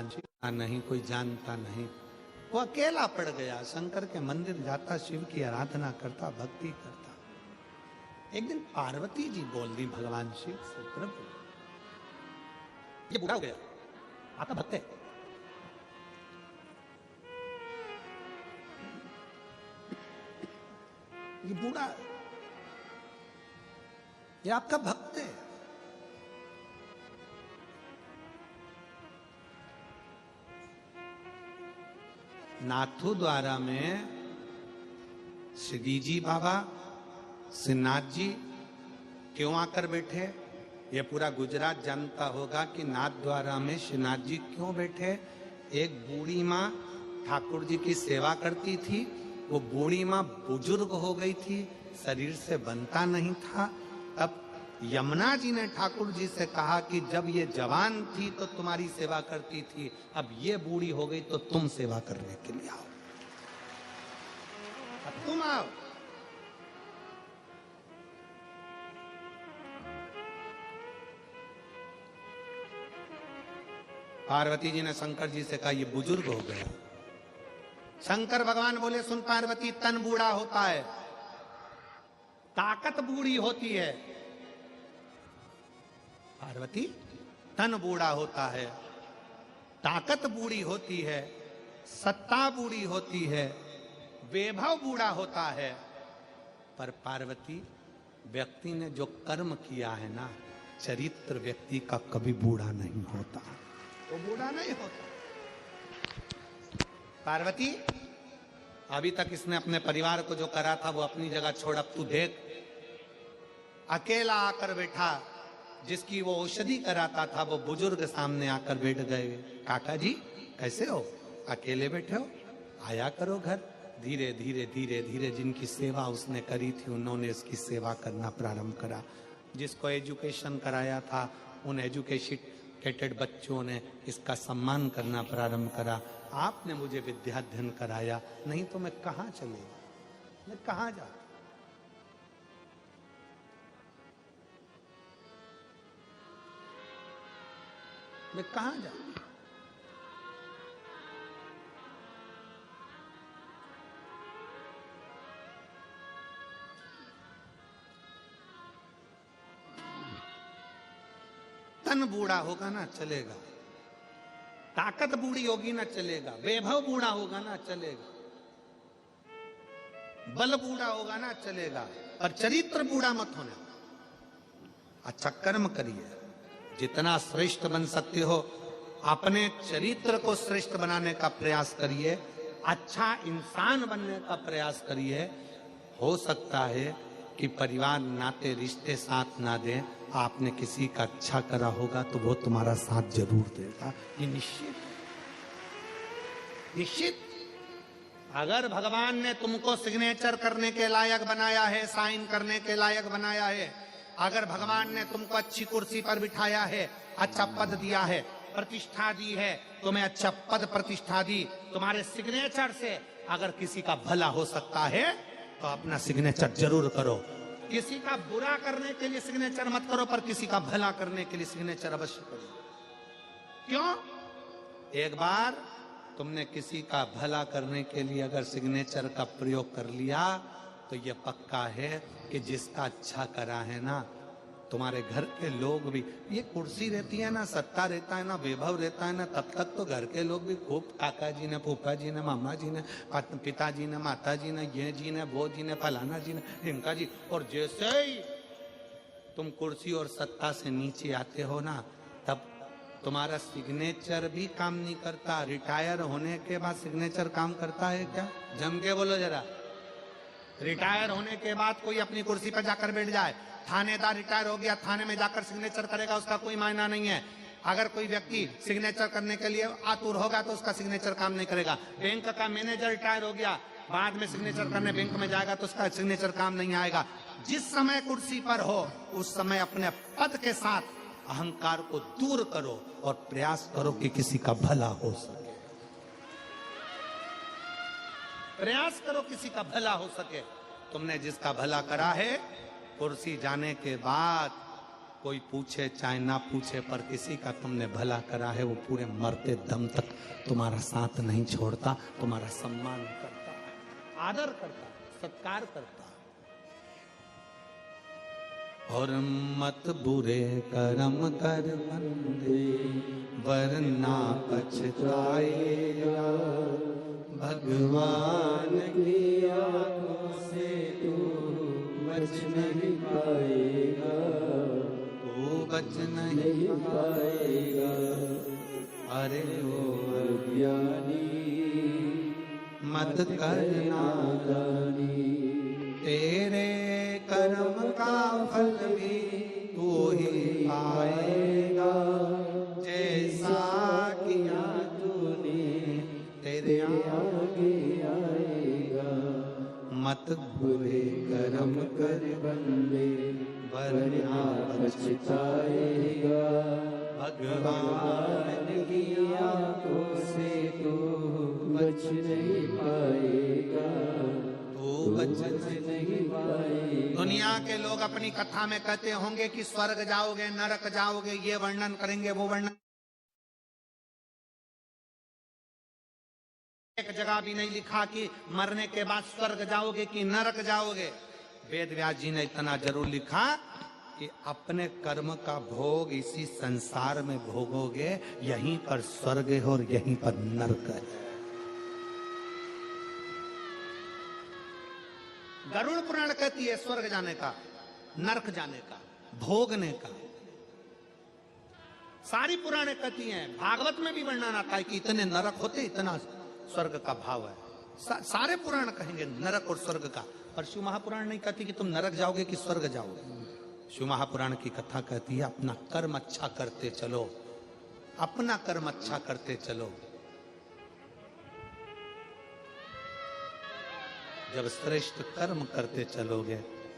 भगवान शिव नहीं, कोई जानता नहीं। वो अकेला पड़ गया, शंकर के मंदिर जाता, शिव की आराधना करता, भक्ति करता। एक दिन पार्वती जी बोल दी भगवान शिव से, प्रभु ये बूढ़ा हो गया, आपका भक्त है, ये बूढ़ा, ये आपका भक्त है, नाथू द्वारा में श्री जी बाबा, श्रीनाथ जी क्यों आकर बैठे? ये पूरा गुजरात जानता होगा कि नाथ द्वारा में श्रीनाथ जी क्यों बैठे। एक बूढ़ी माँ ठाकुर जी की सेवा करती थी, वो बूढ़ी माँ बुजुर्ग हो गई थी, शरीर से बनता नहीं था। तब यमुना जी ने ठाकुर जी से कहा कि जब ये जवान थी तो तुम्हारी सेवा करती थी, अब ये बूढ़ी हो गई तो तुम सेवा करने के लिए आओ, अब तुम आओ। पार्वती जी ने शंकर जी से कहा ये बुजुर्ग हो गया। शंकर भगवान बोले सुन पार्वती, तन बूढ़ा होता है, ताकत बूढ़ी होती है। पार्वती, तन बूढ़ा होता है, ताकत बूढ़ी होती है, सत्ता बूढ़ी होती है, वैभव बूढ़ा होता है, पर पार्वती व्यक्ति ने जो कर्म किया है ना, चरित्र व्यक्ति का कभी बूढ़ा नहीं होता, वो बूढ़ा नहीं होता। पार्वती, अभी तक इसने अपने परिवार को जो करा था वो अपनी जगह छोड़, अब तू देख, अकेला आकर बैठा, जिसकी वो औषधि कराता था वो बुजुर्ग सामने आकर बैठ गए। काका जी कैसे हो, अकेले बैठे हो, आया करो घर। धीरे धीरे धीरे धीरे जिनकी सेवा उसने करी थी उन्होंने इसकी सेवा करना प्रारंभ करा। जिसको एजुकेशन कराया था उन एजुकेटेड बच्चों ने इसका सम्मान करना प्रारंभ करा। आपने मुझे विद्याध्ययन कराया, नहीं तो मैं कहां चलेगा, मैं कहां जाता। मैं कहां जाऊं? तन बूढ़ा होगा ना चलेगा, ताकत बूढ़ी होगी ना चलेगा, वैभव बूढ़ा होगा ना चलेगा, बल बूढ़ा होगा ना चलेगा, और चरित्र बूढ़ा मत होने। अच्छा कर्म करिए, जितना श्रेष्ठ बन सकते हो अपने चरित्र को श्रेष्ठ बनाने का प्रयास करिए, अच्छा इंसान बनने का प्रयास करिए। हो सकता है कि परिवार नाते रिश्ते साथ ना दें, आपने किसी का अच्छा करा होगा तो वो तुम्हारा साथ जरूर देगा, ये निश्चित निश्चित। अगर भगवान ने तुमको सिग्नेचर करने के लायक बनाया है, साइन करने के लायक बनाया है, अगर भगवान ने तुमको अच्छी कुर्सी पर बिठाया है, अच्छा पद दिया है, प्रतिष्ठा दी है, तुम्हें अच्छा पद प्रतिष्ठा दी, तुम्हारे सिग्नेचर से अगर किसी का भला हो सकता है तो अपना सिग्नेचर जरूर करो। किसी का बुरा करने के लिए सिग्नेचर मत करो, पर किसी का भला करने के लिए सिग्नेचर अवश्य करो। क्यों? एक बार तुमने किसी का भला करने के लिए अगर सिग्नेचर का प्रयोग कर लिया तो यह पक्का है कि जिसका अच्छा करा है ना, तुम्हारे घर के लोग भी, ये कुर्सी रहती है ना, सत्ता रहता है ना, वैभव रहता है ना, तब तक तो घर के लोग भी खूब, काका जी ने, फूफा जी ने, मामा जी ने, पिताजी ने, माता जी ने, ये जी ने, वो जी ने, फलाना जी ने, इनका जी, और जैसे ही तुम कुर्सी और सत्ता से नीचे आते हो ना, तब तुम्हारा सिग्नेचर भी काम नहीं करता। रिटायर होने के बाद सिग्नेचर काम करता है क्या? जम के बोलो जरा। रिटायर होने के बाद कोई अपनी कुर्सी पर जाकर बैठ जाए, थानेदार रिटायर हो गया, थाने में जाकर सिग्नेचर करेगा, उसका कोई मायना नहीं है। अगर कोई व्यक्ति सिग्नेचर करने के लिए आतुर होगा तो उसका सिग्नेचर काम नहीं करेगा। बैंक का मैनेजर रिटायर हो गया, बाद में सिग्नेचर करने बैंक में जाएगा तो उसका सिग्नेचर काम नहीं आएगा। जिस समय कुर्सी पर हो उस समय अपने पद के साथ अहंकार को दूर करो और प्रयास करो कि किसी का भला हो सके। प्रयास करो किसी का भला हो सके। तुमने जिसका भला करा है, कुर्सी जाने के बाद कोई पूछे चाहे ना पूछे, पर किसी का तुमने भला करा है, वो पूरे मरते दम तक तुम्हारा साथ नहीं छोड़ता, तुम्हारा सम्मान करता, आदर करता, सत्कार करता। और मत बुरे कर्म कर बंदे, वरना पछताएगा, भगवान की आंखों से तू बच नहीं पाएगा, तू बच नहीं पाएगा। अरे ओ अज्ञानी मत करना दानी, तेरे कर्म का फल भी तू ही पाएगा, जैसा किया तूने तेरे आगे आएगा। मत बुरे कर्म कर बंदे, वरना पछताएगा, भगवान की आंखों से तू बच नहीं पाएगा, तू बच नहीं पाएगा। दुनिया के लोग अपनी कथा में कहते होंगे कि स्वर्ग जाओगे, नरक जाओगे, ये वर्णन करेंगे, वो वर्णन। एक जगह भी नहीं लिखा कि मरने के बाद स्वर्ग जाओगे कि नरक जाओगे। वेद व्यास जी ने इतना जरूर लिखा कि अपने कर्म का भोग इसी संसार में भोगोगे, यहीं पर स्वर्ग है और यहीं पर नरक है। गरुड़ पुराण कहती है स्वर्ग जाने का, नरक जाने का, भोगने का। सारी पुराणे कहती हैं, भागवत में भी वर्णन आता है कि इतने नरक होते, इतना स्वर्ग का भाव है। सारे पुराण कहेंगे नरक और स्वर्ग का, पर शिव महापुराण नहीं कहती कि तुम नरक जाओगे कि स्वर्ग जाओगे। शिव महापुराण की कथा कहती है अपना कर्म अच्छा करते चलो, अपना कर्म अच्छा करते चलो। जब श्रेष्ठ कर्म करते चलोगे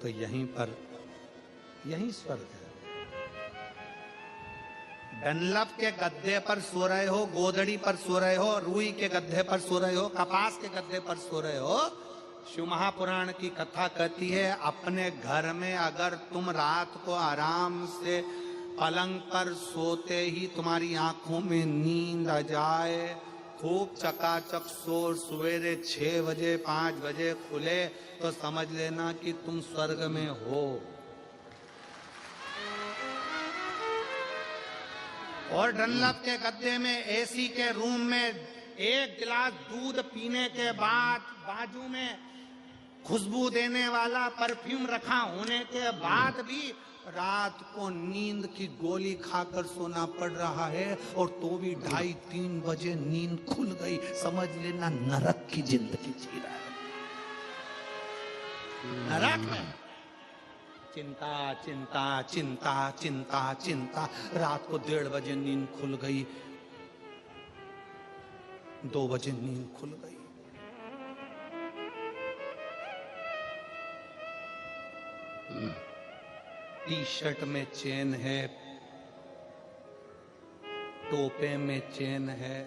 तो यहीं पर, यहीं स्वर्ग है। डनलप के गद्दे पर सो रहे हो, गोदड़ी पर सो रहे हो, रुई के गद्दे पर सो रहे हो, कपास के गद्दे पर सो रहे हो, शिव महापुराण की कथा कहती है अपने घर में अगर तुम रात को आराम से पलंग पर सोते ही तुम्हारी आंखों में नींद आ जाए, खूब चकाचक सो, सवेरे 6 बजे 5 बजे खुले, तो समझ लेना कि तुम स्वर्ग में हो। और डनलप के गद्दे में, एसी के रूम में, एक गिलास दूध पीने के बाद बाजू में खुशबू देने वाला परफ्यूम रखा होने के बाद भी रात को नींद की गोली खाकर सोना पड़ रहा है, और तो भी 2:30-3 बजे नींद खुल गई, समझ लेना नरक की जिंदगी जी रहा है। नरक में चिंता चिंता चिंता चिंता चिंता, रात को 1:30 बजे नींद खुल गई, 2 बजे नींद खुल गई। टी शर्ट में चेन है, टोपे में चेन है,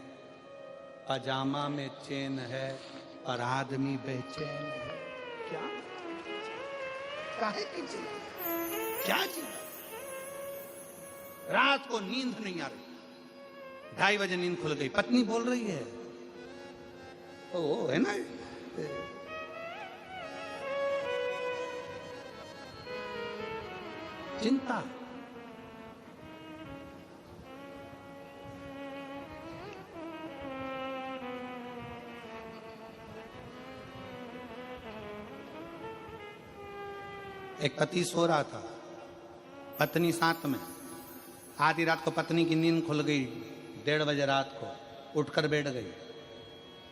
पजामा में चेन है, पर आदमी बेचैन है। क्या काहे की चिंता, क्या चिंता? रात को नींद नहीं आ रही, 2:30 बजे नींद खुल गई, पत्नी बोल रही है, ओ है ना, चिंता। एक पति सो रहा था, पत्नी साथ में। आधी रात को पत्नी की नींद खुल गई, 1:30 बजे रात को उठकर बैठ गई।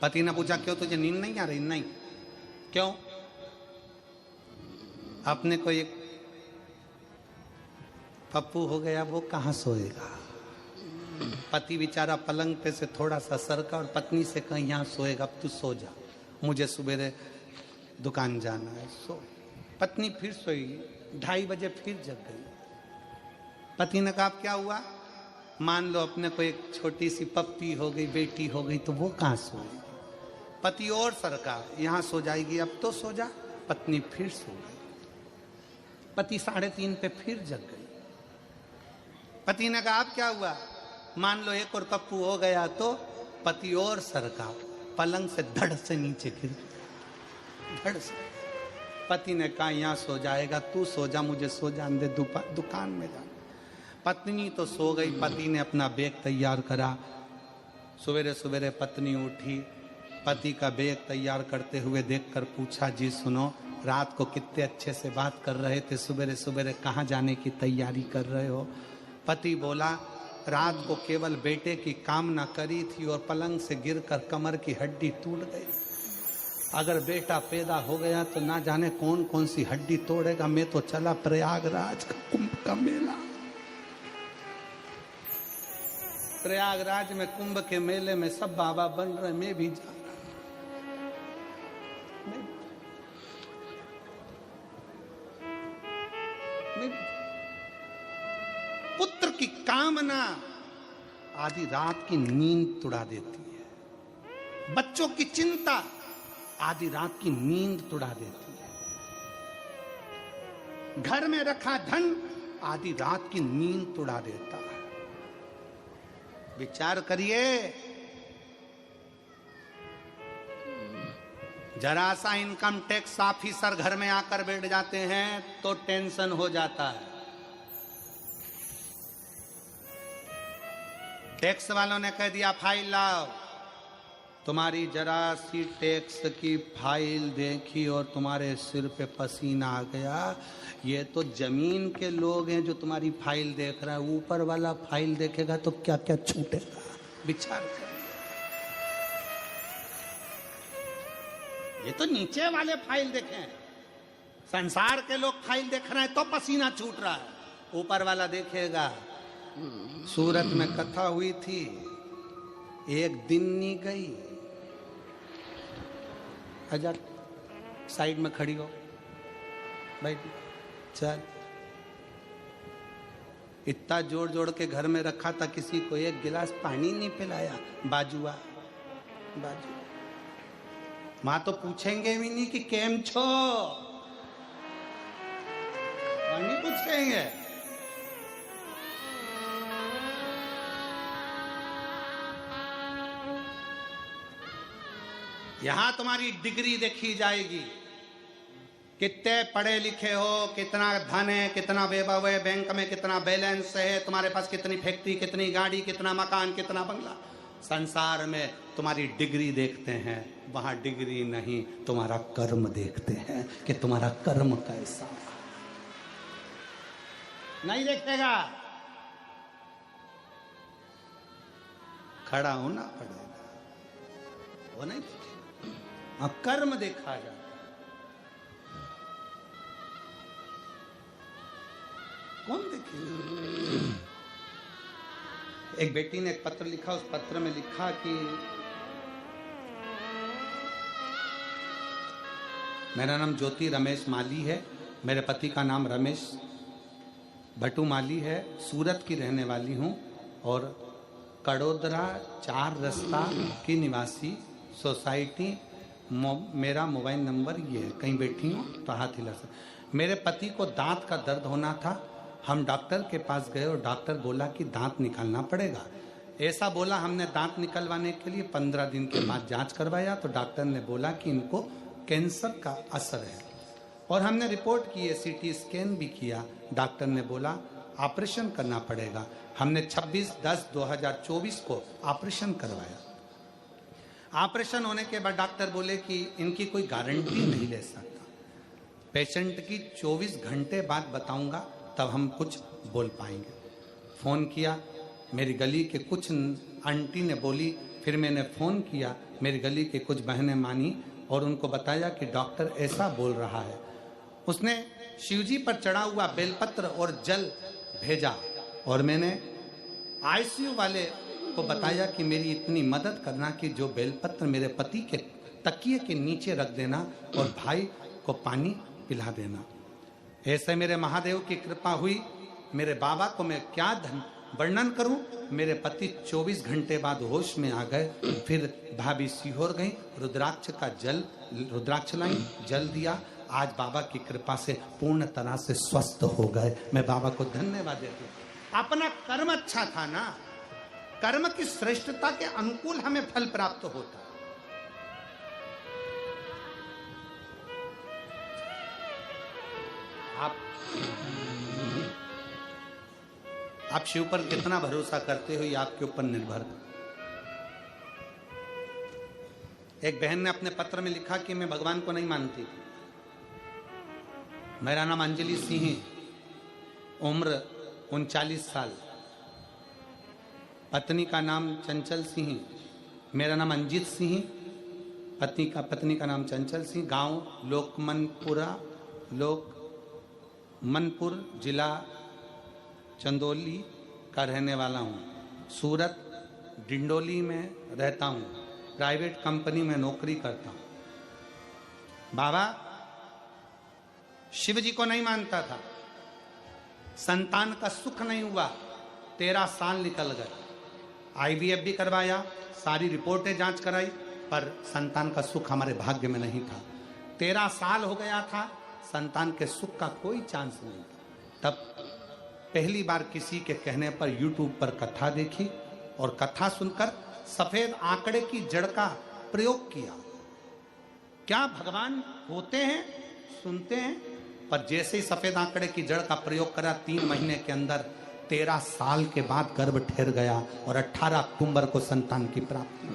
पति ने पूछा क्यों तुझे नींद नहीं आ रही? नहीं। क्यों? अपने को एक पप्पू हो गया, वो कहाँ सोएगा। पति बेचारा पलंग पे से थोड़ा सा सरका और पत्नी से कहा यहाँ सोएगा, अब तू सो जा, मुझे सुबह दुकान जाना है, सो। पत्नी फिर सोई, 2:30 बजे फिर जग गई। पति ने कहा क्या हुआ? मान लो अपने को एक छोटी सी पप्पी हो गई, बेटी हो गई, तो वो कहाँ सोएगी। पति और सरका, यहाँ सो जाएगी, अब तो सो जा। पत्नी फिर सो गई। पति 3:30 पे फिर जग गई। पति ने कहा अब क्या हुआ? मान लो एक और पप्पू हो गया तो पति और सर का पलंग से धड़ से नीचे गिर, धड़ से। पति ने कहा यहाँ सो जाएगा, तू सो जा, मुझे सो जाने दे, दुकान में जा। पत्नी तो सो गई। पति ने अपना बैग तैयार करा। सवेरे सवेरे पत्नी उठी, पति का बैग तैयार करते हुए देखकर पूछा, जी सुनो, रात को कितने अच्छे से बात कर रहे थे, सवेरे सवेरे कहाँ जाने की तैयारी कर रहे हो? पति बोला, रात को केवल बेटे की कामना करी थी और पलंग से गिरकर कमर की हड्डी टूट गई। अगर बेटा पैदा हो गया तो ना जाने कौन कौन सी हड्डी तोड़ेगा। मैं तो चला प्रयागराज का कुंभ का मेला। प्रयागराज में कुंभ के मेले में सब बाबा बन रहे, मैं भी जा रहा। पुत्र की कामना आधी रात की नींद तुड़ा देती है। बच्चों की चिंता आधी रात की नींद तुड़ा देती है। घर में रखा धन आधी रात की नींद तुड़ा देता है। विचार करिए, जरा सा इनकम टैक्स ऑफिसर घर में आकर बैठ जाते हैं तो टेंशन हो जाता है। टैक्स वालों ने कह दिया फाइल लाओ, तुम्हारी जरा सी टैक्स की फाइल देखी और तुम्हारे सिर पे पसीना आ गया। ये तो जमीन के लोग हैं जो तुम्हारी फाइल देख रहा है, ऊपर वाला फाइल देखेगा तो क्या क्या छूटेगा। विचार कर, ये तो नीचे वाले फाइल देखें, संसार के लोग फाइल देख रहे हैं तो पसीना छूट रहा है, ऊपर वाला देखेगा। सूरत में कथा हुई थी, एक दिन नहीं गई, आजा साइड में खड़ी हो भाई, चल। इतना जोड़ जोड़ के घर में रखा था, किसी को एक गिलास पानी नहीं पिलाया। बाजुआ बाजू माँ तो पूछेंगे भी नहीं कि केम छो, पानी पूछेंगे। यहां तुम्हारी डिग्री देखी जाएगी, कितने पढ़े लिखे हो, कितना धन है, कितना वैभव है, बैंक में कितना बैलेंस है, तुम्हारे पास कितनी फैक्ट्री, कितनी गाड़ी, कितना मकान, कितना बंगला। संसार में तुम्हारी डिग्री देखते हैं, वहां डिग्री नहीं, तुम्हारा कर्म देखते हैं कि तुम्हारा कर्म कैसा। नहीं देखेगा, खड़ा होना पड़ेगा, वो नहीं देखेगा। कर्म देखा जाता। कौन देखेगा? एक बेटी ने एक पत्र लिखा, उस पत्र में लिखा कि मेरा नाम ज्योति रमेश माली है, मेरे पति का नाम रमेश भट्टू माली है, सूरत की रहने वाली हूँ और कड़ोदरा 4 रास्ता की निवासी, सोसाइटी, मेरा मोबाइल नंबर ये है। कहीं बैठी हूँ तो हाथ हिला सकते। मेरे पति को दांत का दर्द होना था, हम डॉक्टर के पास गए और डॉक्टर बोला कि दांत निकालना पड़ेगा। ऐसा बोला, हमने दांत निकलवाने के लिए 15 दिन के बाद जांच करवाया तो डॉक्टर ने बोला कि इनको कैंसर का असर है और हमने रिपोर्ट की है, सीटी स्कैन भी किया। डॉक्टर ने बोला ऑपरेशन करना पड़ेगा। हमने 26/10/2024 को ऑपरेशन करवाया। ऑपरेशन होने के बाद डॉक्टर बोले कि इनकी कोई गारंटी नहीं ले सकता, पेशेंट की 24 घंटे बाद बताऊंगा तब हम कुछ बोल पाएंगे। फ़ोन किया, मेरी गली के कुछ आंटी ने बोली, फिर मैंने फ़ोन किया, मेरी गली के कुछ बहनें मानी और उनको बताया कि डॉक्टर ऐसा बोल रहा है। उसने शिवजी पर चढ़ा हुआ बेलपत्र और जल भेजा और मैंने आईसीयू वाले को बताया कि मेरी इतनी मदद करना कि जो बेलपत्र मेरे पति के तकिए के नीचे रख देना और भाई को पानी पिला देना। ऐसे मेरे महादेव की कृपा हुई। मेरे बाबा को मैं क्या वर्णन करूं, मेरे पति 24 घंटे बाद होश में आ गए। फिर भाभी सीहोर गई, रुद्राक्ष लाई, जल दिया। आज बाबा की कृपा से पूर्ण तरह से स्वस्थ हो गए। मैं बाबा को धन्यवाद देती हूँ। अपना कर्म अच्छा था ना, कर्म की श्रेष्ठता के अनुकूल हमें फल प्राप्त होता। आप शिव पर कितना भरोसा करते हो ये आपके ऊपर निर्भर है। एक बहन ने अपने पत्र में लिखा कि मैं भगवान को नहीं मानती। मेरा नाम अंजलि सिंह, उम्र 39 साल, पत्नी का नाम चंचल सिंह, मेरा नाम अंजित सिंह, पत्नी का नाम चंचल सिंह, गांव लोकमनपुर, जिला चंदौली का रहने वाला हूँ। सूरत डिंडोली में रहता हूँ। प्राइवेट कंपनी में नौकरी करता हूँ। बाबा शिव जी को नहीं मानता था, संतान का सुख नहीं हुआ, 13 साल निकल गए। IVF भी करवाया, सारी रिपोर्टें जांच कराई, पर संतान का सुख हमारे भाग्य में नहीं था। 13 साल हो गया था, संतान के सुख का कोई चांस नहीं था। तब पहली बार किसी के कहने पर YouTube पर कथा देखी और कथा सुनकर सफेद आंकड़े की जड़ का प्रयोग किया। क्या भगवान होते हैं, सुनते हैं, पर जैसे ही सफेद आंकड़े की जड़ का प्रयोग करा, 3 महीने के अंदर 13 साल के बाद गर्भ ठहर गया और 18 अक्टूबर को संतान की प्राप्ति।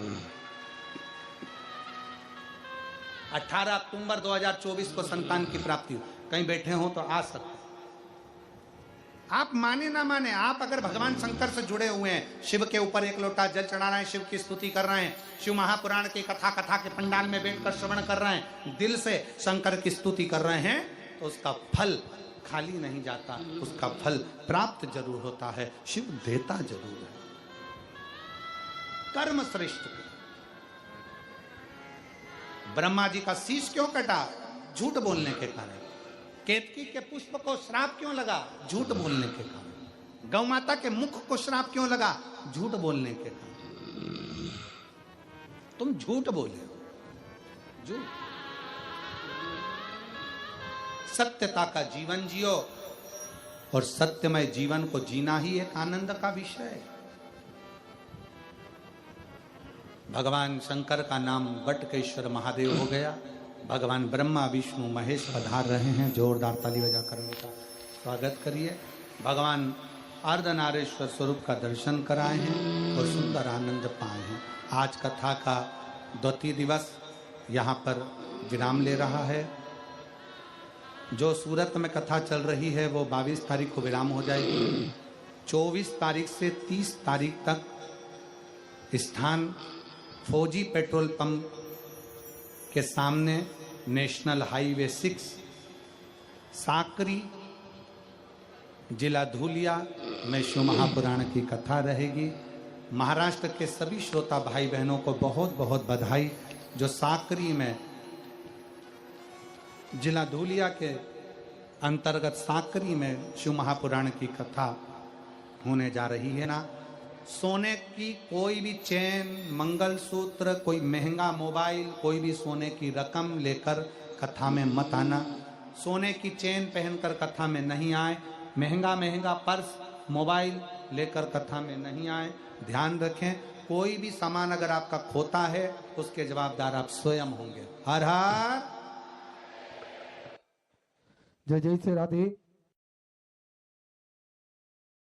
18 अक्टूबर 2024 को संतान की प्राप्ति। कहीं बैठे हो तो आ सकते, आप माने ना माने, आप अगर भगवान शंकर से जुड़े हुए हैं, शिव के ऊपर एक लोटा जल चढ़ा रहे हैं, शिव की स्तुति कर रहे हैं, शिव महापुराण की कथा के पंडाल में बैठकर श्रवण कर रहे हैं, दिल से शंकर की स्तुति कर रहे हैं, तो उसका फल खाली नहीं जाता, उसका फल प्राप्त जरूर होता है। शिव देता जरूर है। कर्म श्रेष्ठ। ब्रह्मा जी का शीश क्यों कटा? झूठ बोलने के कारण। केतकी के पुष्प को श्राप क्यों लगा? झूठ बोलने के कारण। गौ माता के मुख को श्राप क्यों लगा? झूठ बोलने के कारण। तुम झूठ बोले हो, झूठ। सत्यता का जीवन जियो, और सत्यमय जीवन को जीना ही एक आनंद का विषय है। भगवान शंकर का नाम वटकेश्वर महादेव हो गया। भगवान ब्रह्मा विष्णु महेश पधार रहे हैं। जोरदार ताली बजाकर उनका स्वागत करिए। भगवान अर्धनारेश्वर स्वरूप का दर्शन कराए हैं और सुंदर आनंद पाए हैं। आज कथा का द्वितीय दिवस यहाँ पर विराम ले रहा है। जो सूरत में कथा चल रही है वो 22 तारीख को विराम हो जाएगी। 24 तारीख से 30 तारीख तक स्थान फौजी पेट्रोल पंप के सामने नेशनल हाईवे 6 साकरी जिला धूलिया में शिव महापुराण की कथा रहेगी। महाराष्ट्र के सभी श्रोता भाई बहनों को बहुत बहुत बधाई, जो साकरी में जिला धूलिया के अंतर्गत साकरी में शिव महापुराण की कथा होने जा रही है ना। सोने की कोई भी चेन, मंगलसूत्र, कोई महंगा मोबाइल, कोई भी सोने की रकम लेकर कथा में मत आना। सोने की चेन पहनकर कथा में नहीं आए, महंगा पर्स, मोबाइल लेकर कथा में नहीं आए। ध्यान रखें, कोई भी सामान अगर आपका खोता है उसके जवाबदार आप स्वयं होंगे। हर हर जय जय से राधे।